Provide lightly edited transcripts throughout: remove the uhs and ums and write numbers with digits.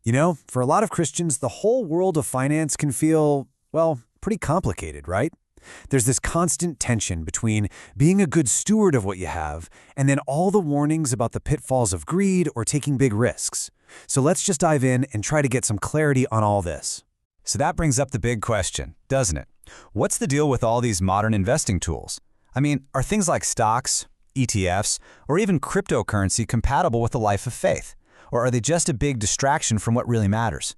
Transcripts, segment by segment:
You know, for a lot of Christians, the whole world of finance can feel, well, pretty complicated, right? There's this constant tension between being a good steward of what you have and then all the warnings about the pitfalls of greed or taking big risks. So let's just dive in and try to get some clarity on all this. So that brings up the big question, doesn't it? What's the deal with all these modern investing tools? I mean, are things like stocks, ETFs, or even cryptocurrency compatible with the life of faith? Or are they just a big distraction from what really matters?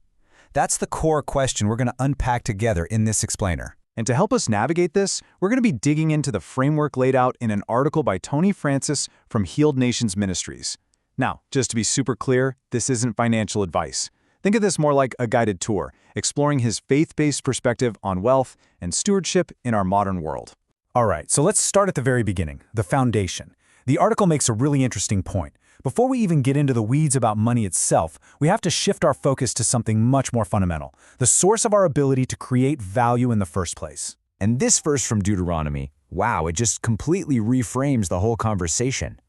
That's the core question we're going to unpack together in this explainer. And to help us navigate this, we're going to be digging into the framework laid out in an article by Tony Francis from Healed Nations Ministries. Now, just to be super clear, this isn't financial advice. Think of this more like a guided tour, exploring his faith-based perspective on wealth and stewardship in our modern world. All right, so let's start at the very beginning, the foundation. The article makes a really interesting point. Before we even get into the weeds about money itself, we have to shift our focus to something much more fundamental, the source of our ability to create value in the first place. And this verse from Deuteronomy, wow, it just completely reframes the whole conversation.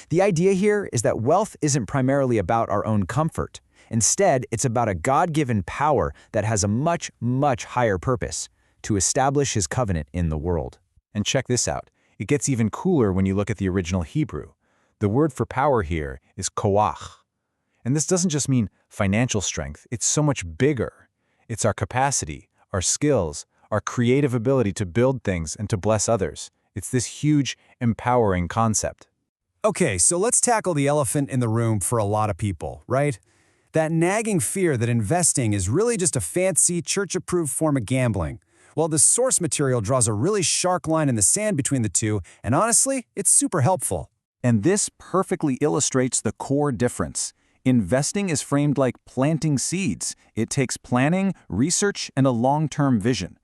The idea here is that wealth isn't primarily about our own comfort. Instead, it's about a God-given power that has a much, much higher purpose, to establish His covenant in the world. And check this out. It gets even cooler when you look at the original Hebrew. The word for power here is koach. And this doesn't just mean financial strength. It's so much bigger. It's our capacity, our skills, our creative ability to build things and to bless others. It's this huge, empowering concept. Okay, so let's tackle the elephant in the room for a lot of people, right? That nagging fear that investing is really just a fancy, church-approved form of gambling. Well, the source material draws a really sharp line in the sand between the two, and honestly, it's super helpful. And this perfectly illustrates the core difference. Investing is framed like planting seeds. It takes planning, research, and a long-term vision.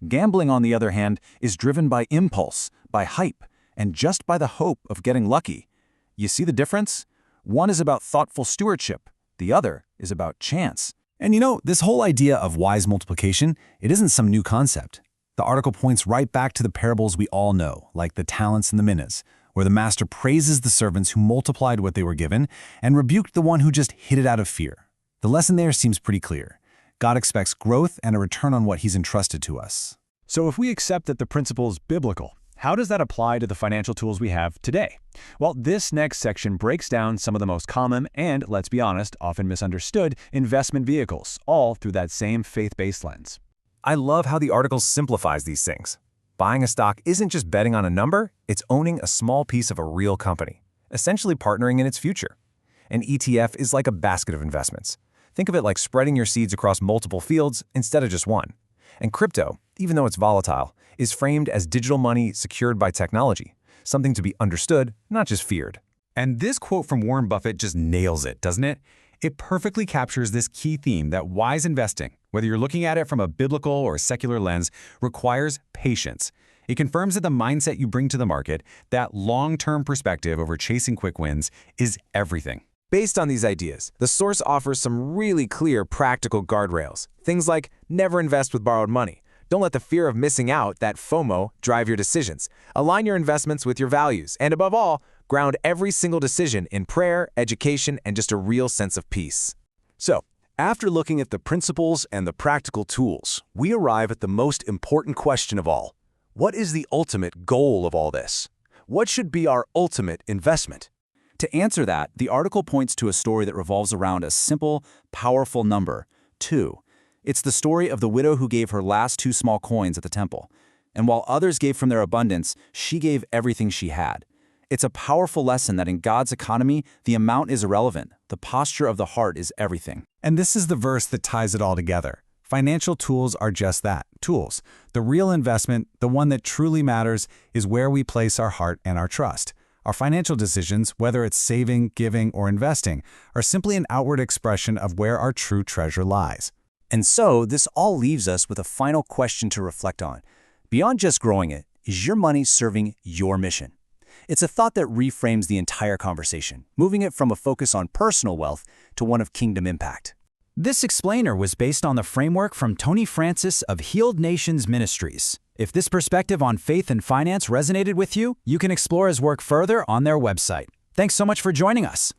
Gambling, on the other hand, is driven by impulse, by hype, and just by the hope of getting lucky. You see the difference? One is about thoughtful stewardship. The other is about chance. And you know, this whole idea of wise multiplication, it isn't some new concept. The article points right back to the parables we all know, like the talents and the minas, where the master praises the servants who multiplied what they were given and rebuked the one who just hid it out of fear. The lesson there seems pretty clear. God expects growth and a return on what He's entrusted to us. So if we accept that the principle is biblical, how does that apply to the financial tools we have today? Well, this next section breaks down some of the most common and, let's be honest, often misunderstood investment vehicles, all through that same faith-based lens. I love how the article simplifies these things. Buying a stock isn't just betting on a number, it's owning a small piece of a real company, essentially partnering in its future. An ETF is like a basket of investments. Think of it like spreading your seeds across multiple fields instead of just one. And crypto, even though it's volatile, is framed as digital money secured by technology, something to be understood, not just feared. And this quote from Warren Buffett just nails it, doesn't it? It perfectly captures this key theme that wise investing, whether you're looking at it from a biblical or secular lens, requires patience. It confirms that the mindset you bring to the market, that long-term perspective over chasing quick wins, is everything. Based on these ideas, the source offers some really clear practical guardrails. Things like never invest with borrowed money. Don't let the fear of missing out, that FOMO, drive your decisions. Align your investments with your values. And above all, ground every single decision in prayer, education, and just a real sense of peace. So, after looking at the principles and the practical tools, we arrive at the most important question of all. What is the ultimate goal of all this? What should be our ultimate investment? To answer that, the article points to a story that revolves around a simple, powerful number, 2. It's the story of the widow who gave her last 2 small coins at the temple. And while others gave from their abundance, she gave everything she had. It's a powerful lesson that in God's economy, the amount is irrelevant. The posture of the heart is everything. And this is the verse that ties it all together. Financial tools are just that, tools. The real investment, the one that truly matters, is where we place our heart and our trust. Our financial decisions, whether it's saving, giving, or investing, are simply an outward expression of where our true treasure lies. And so, this all leaves us with a final question to reflect on. Beyond just growing it, is your money serving your mission? It's a thought that reframes the entire conversation, moving it from a focus on personal wealth to one of kingdom impact. This explainer was based on the framework from Tony Francis of Healed Nations Ministries. If this perspective on faith and finance resonated with you, you can explore his work further on their website. Thanks so much for joining us.